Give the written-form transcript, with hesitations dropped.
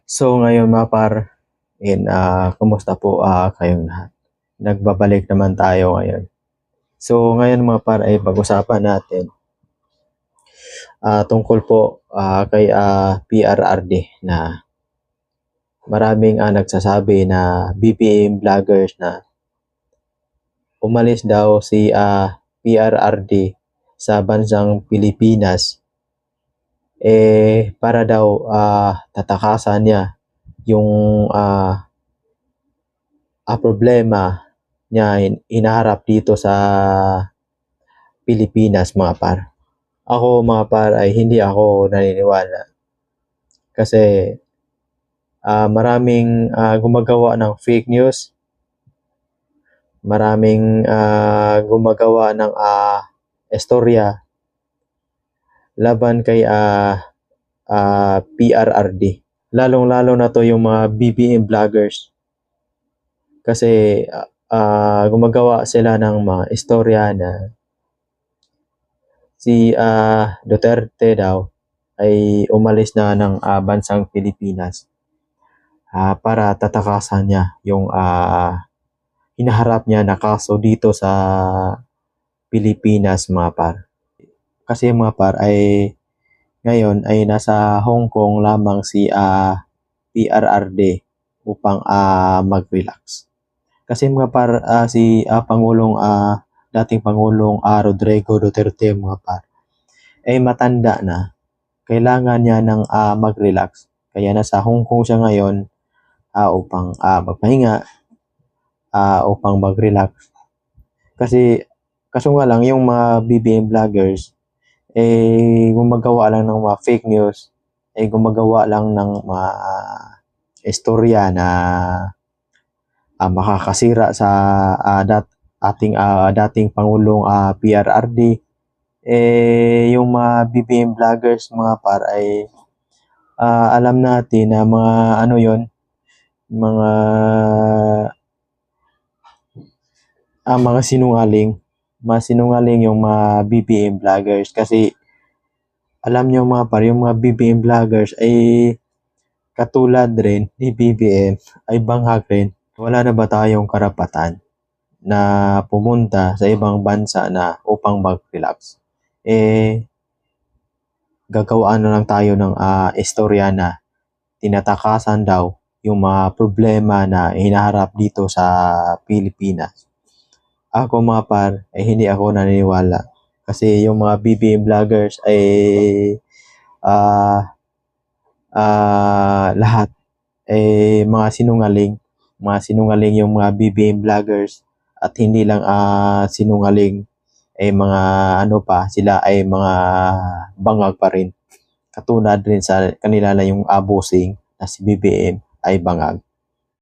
So ngayon mga par, kumusta po kayong lahat? Nagbabalik naman tayo ngayon. So ngayon mga par ay pag-usapan natin tungkol po kay PRRD na maraming nagsasabi na BBM vloggers na umalis daw si PRRD sa bansang Pilipinas para daw tatakasan niya yung problema niya inaharap dito sa Pilipinas mga par. Ako mga par ay hindi ako naniniwala kasi maraming gumagawa ng fake news, maraming gumagawa ng istorya laban kay PRRD. Lalong-lalo na to yung mga BBM vloggers kasi gumagawa sila ng mga istorya na si Duterte daw ay umalis na ng bansang Pilipinas para tatakasan niya yung hinaharap niya na kaso dito sa Pilipinas mga par. Kasi mga par ay ngayon ay nasa Hong Kong lamang si PRRD upang mag-relax. Kasi mga par si dating Pangulong Rodrigo Duterte mga par ay matanda na. Kailangan niya ng mag-relax. Kaya nasa Hong Kong siya ngayon upang magpahinga, upang mag-relax. Kaso nga lang yung mga BBM vloggers gumagawa lang ng mga fake news, gumagawa lang ng mga istorya na makakasira sa ating dating Pangulong PRRD. Yung mga BBM vloggers mga par ay alam natin na mga mga sinungaling yung mga BBM vloggers kasi alam nyo mga par, yung mga BBM vloggers ay katulad rin ni BBM ay banghag rin. Wala na ba tayong karapatan na pumunta sa ibang bansa na upang mag-relax? Gagawaan na lang tayo ng istorya na tinatakasan daw yung mga problema na hinaharap dito sa Pilipinas. Ako mga par ay hindi ako naniniwala kasi yung mga BBM vloggers ay lahat ay mga sinungaling yung mga BBM vloggers at hindi lang sinungaling ay mga sila ay mga bangag pa rin. Katulad rin sa kanila na yung bossing na si BBM ay bangag.